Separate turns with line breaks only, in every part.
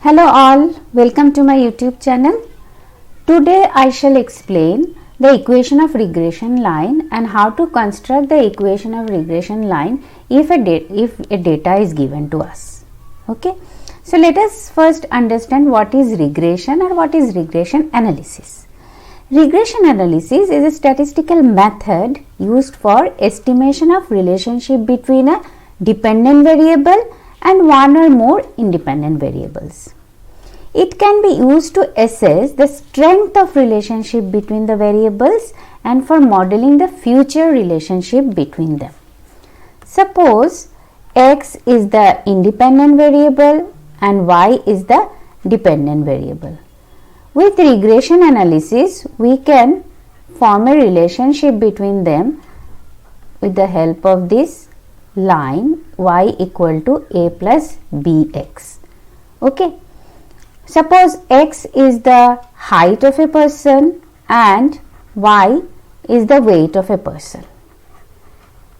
Hello all, welcome to my YouTube channel. Today I shall explain the equation of regression line and how to construct the equation of regression line if a data is given to us. Okay, so let us first understand what is regression or what is regression analysis. Regression analysis is a statistical method used for estimation of relationship between a dependent variable and one or more independent variables. It can be used to assess the strength of relationship between the variables and for modeling the future relationship between them. Suppose x is the independent variable and y is the dependent variable. With regression analysis, we can form a relationship between them with the help of this line y equal to a plus bx. Okay. Suppose x is the height of a person and y is the weight of a person.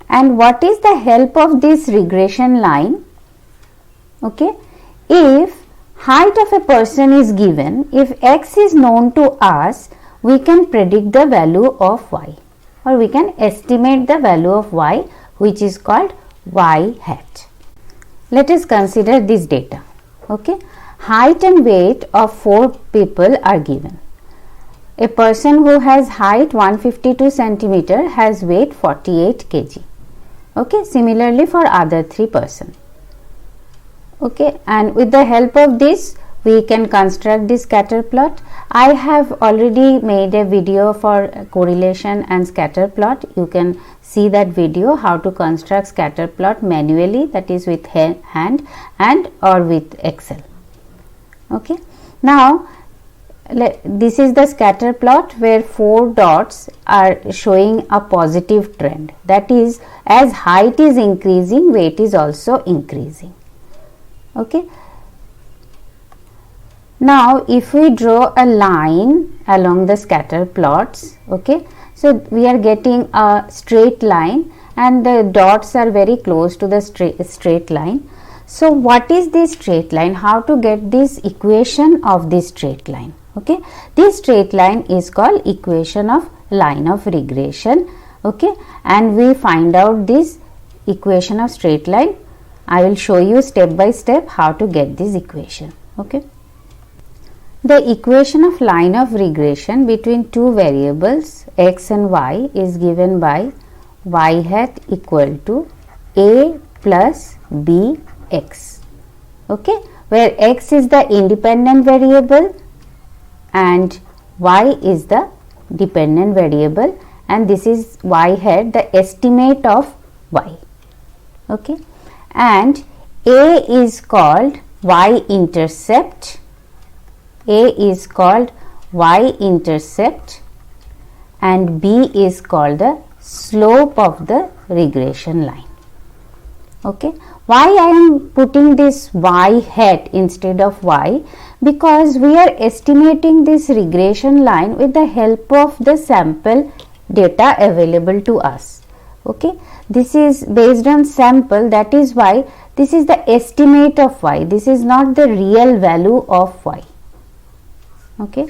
And what is the help of this regression line? Okay. If height of a person is given, if x is known to us, we can predict the value of y, or we can estimate the value of y, which is called y hat. Let us consider this data. Okay. Height and weight of 4 people are given. A person who has height 152 centimeter has weight 48 kg. Okay, similarly for other 3 persons. Okay, and with the help of this we can construct this scatter plot. I have already made a video for correlation and scatter plot. You can see that video how to construct scatter plot manually, that is with hand and or with Excel. Okay, now this is the scatter plot where 4 dots are showing a positive trend, that is, as height is increasing, weight is also increasing. Okay, now if we draw a line along the scatter plots, okay, so we are getting a straight line and the dots are very close to the straight line. So what is this straight line? How to get this equation of this straight line? Okay, this straight line is called equation of line of regression. Okay, and we find out this equation of straight line. I will show you step by step how to get this equation. Okay, the equation of line of regression between two variables x and y is given by y hat equal to a plus b x. Okay, where x is the independent variable and y is the dependent variable, and this is y hat, the estimate of y. Okay, and a is called y intercept, a is called y intercept and b is called the slope of the regression line. Okay, why I am putting this y hat instead of y? Because we are estimating this regression line with the help of the sample data available to us. Okay, this is based on sample, that is why this is the estimate of y, this is not the real value of y. Okay,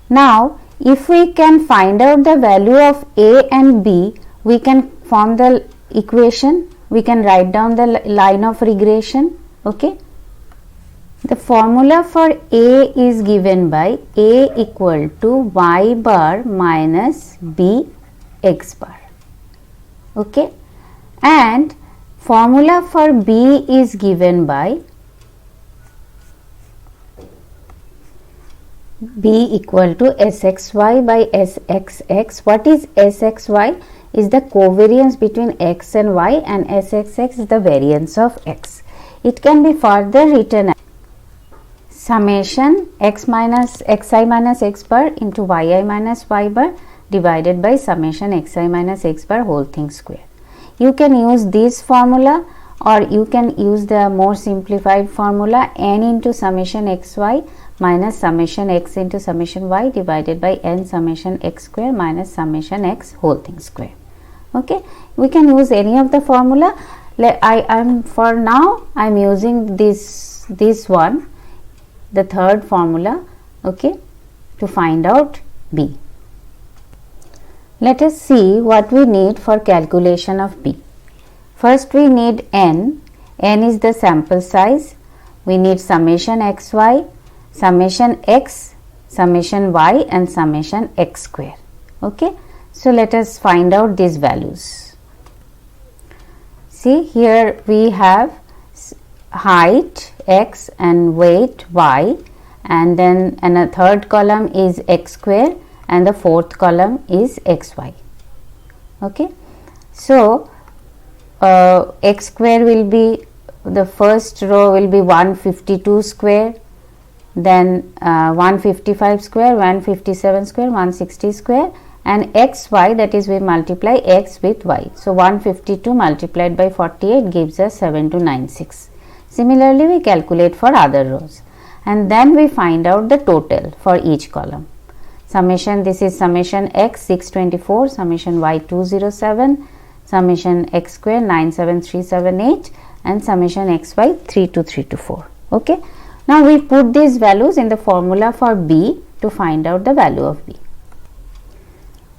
now if we can find out the value of a and b, we can form the equation. We can write down the line of regression. Okay, the formula for a is given by a equal to y bar minus b x bar. Okay, and formula for b is given by b equal to sxy by sxx. What is sxy? Is the covariance between x and y, and sxx is the variance of x. It can be further written as summation x minus xi minus x bar into yi minus y bar divided by summation xi minus x bar whole thing square. You can use this formula or you can use the more simplified formula n into summation xy minus summation x into summation y divided by n summation x square minus summation x whole thing square. Okay, we can use any of the formula. For now I am using this this one, the third formula, okay, to find out B. Let us see what we need for calculation of B. First we need n. N is the sample size. We need summation xy, summation x, summation y and summation x square. Okay. So, let us find out these values. See, here we have height x and weight y, and then a third column is x square and the fourth column is xy. Okay. So, x square will be, the first row will be 152 square, then 155 square, 157 square, 160 square, and xy, that is we multiply x with y. So, 152 multiplied by 48 gives us 7296. Similarly, we calculate for other rows and then we find out the total for each column. Summation, this is summation x 624, summation y 207, summation x square 97378 and summation xy 32324. Okay. Now, we put these values in the formula for B to find out the value of B.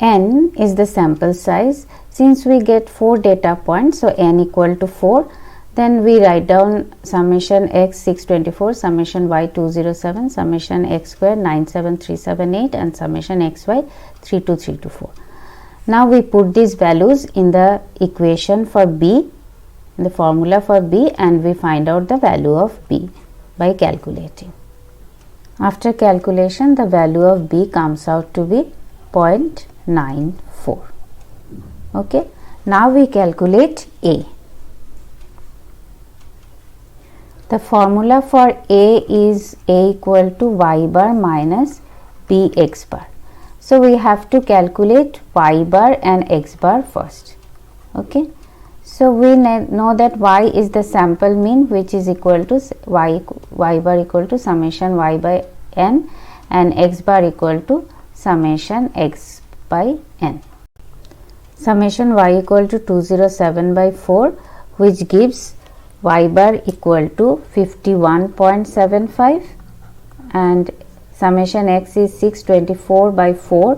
N is the sample size. Since we get 4 data points, so n equal to 4, then we write down summation x 624, summation y 207, summation x square 97378 and summation xy 32324. Now, we put these values in the equation for B, in the formula for B, and we find out the value of B by calculating. After calculation, the value of B comes out to be 0.94. Okay. Now, we calculate A. The formula for A is A equal to y bar minus B x bar. So, we have to calculate y bar and x bar first. Okay. So, we know that y is the sample mean, which is equal to y bar equal to summation y by n, and x bar equal to summation x by n. Summation y equal to 207 by 4, which gives y bar equal to 51.75 and summation x is 624 by 4,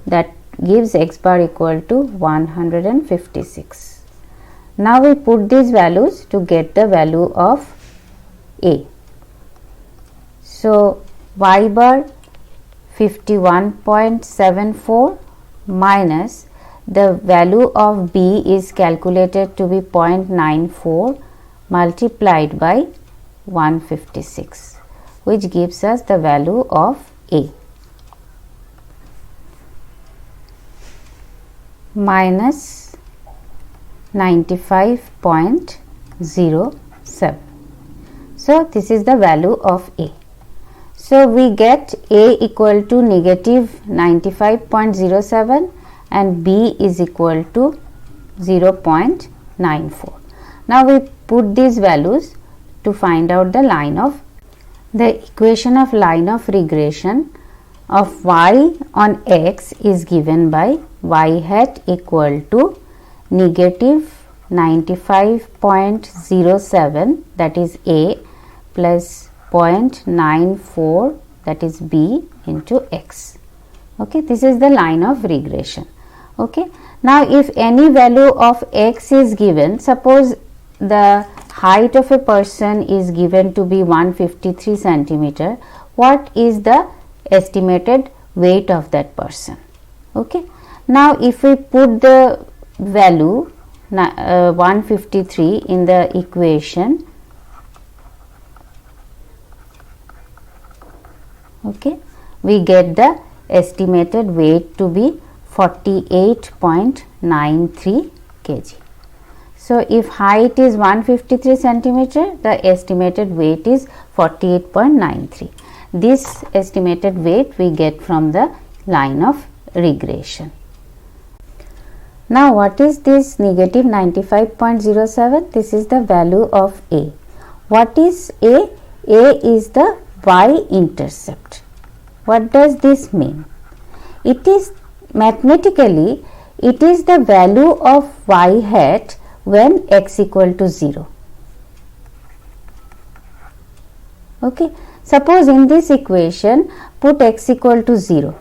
that gives x bar equal to 156. Now, we put these values to get the value of A. So, y bar 51.74 minus the value of B is calculated to be 0.94 multiplied by 156, which gives us the value of A. Minus 95.07. So, this is the value of A. So, we get A equal to negative 95.07 and B is equal to 0.94. Now, we put these values to find out the line of the equation of line of regression of y on x is given by y hat equal to negative 95.07, that is A, plus 0.94, that is B, into x. Okay, this is the line of regression. Okay. Now, if any value of x is given, suppose the height of a person is given to be 153 centimeter, what is the estimated weight of that person? Okay. Now, if we put the value 153 in the equation, okay, we get the estimated weight to be 48.93 kg. So, if height is 153 centimeter, the estimated weight is 48.93. This estimated weight we get from the line of regression. Now, what is this negative 95.07? This is the value of A. What is A? A is the y-intercept. What does this mean? It is mathematically, it is the value of y hat when x equal to 0. Okay, suppose in this equation put x equal to 0,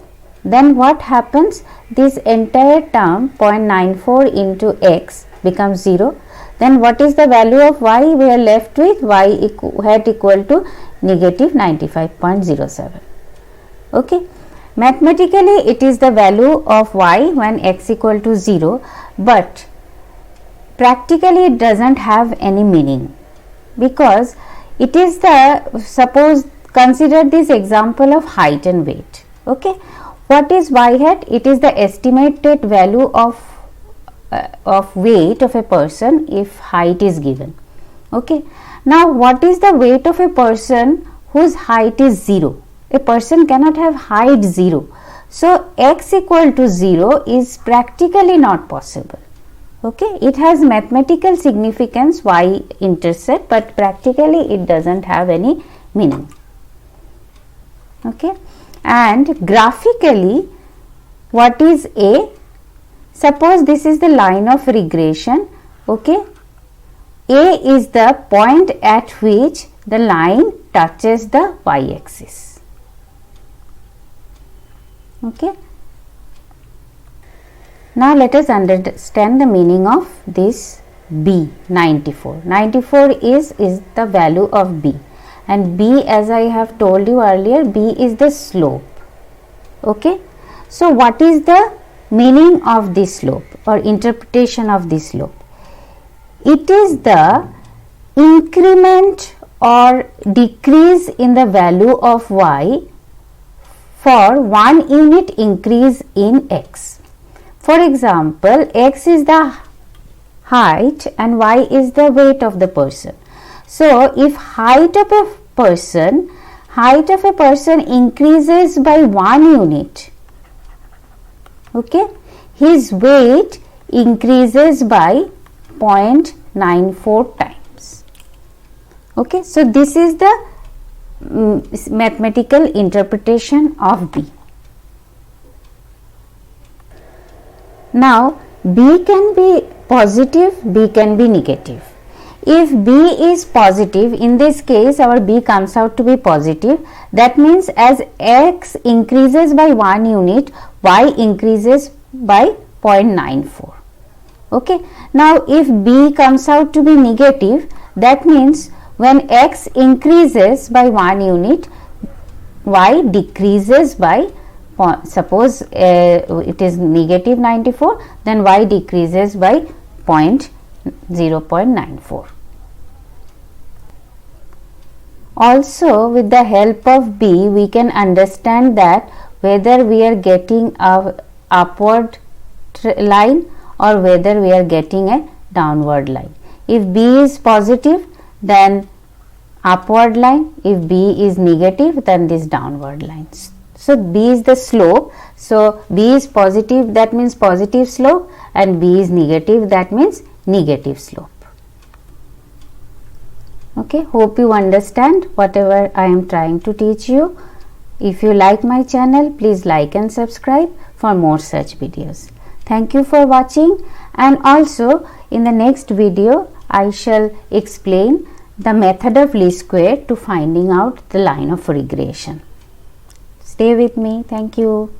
then what happens? This entire term 0.94 into x becomes 0. Then what is the value of y? We are left with y hat equal to negative 95.07. Okay, mathematically it is the value of y when x equal to 0, but practically it doesn't have any meaning, because it is the, suppose consider this example of height and weight. Okay, what is y hat? It is the estimated value of weight of a person if height is given. Okay, now what is the weight of a person whose height is 0? A person cannot have height 0, so x equal to 0 is practically not possible. Okay, it has mathematical significance y intercept, but practically it doesn't have any meaning. Okay, and graphically what is A? Suppose this is the line of regression. Okay, A is the point at which the line touches the y axis. Okay, now let us understand the meaning of this b 94. 94 is the value of b, and b, as I have told you earlier, b is the slope. Okay, so what is the meaning of this slope or interpretation of this slope? It is the increment or decrease in the value of y for 1 unit increase in x. For example, x is the height and y is the weight of the person. So if height of a person increases by 1 unit, okay, his weight increases by 0.94 times. Okay, so this is the mathematical interpretation of b. Now b can be positive, b can be negative. If b is positive, in this case our b comes out to be positive, that means as x increases by 1 unit, y increases by 0.94. Okay, now if b comes out to be negative, that means when x increases by 1 unit, y decreases by, suppose it is negative 94, then y decreases by 0.94. Also, with the help of b, we can understand that whether we are getting a upward line or whether we are getting a downward line. If b is positive, then upward line. If b is negative, then this downward line. So b is the slope. So b is positive, that means positive slope, and b is negative, that means negative slope. Okay, hope you understand whatever I am trying to teach you. If you like my channel, please like and subscribe for more such videos. Thank you for watching, and also in the next video I shall explain the method of least square to finding out the line of regression. Stay with me. Thank you.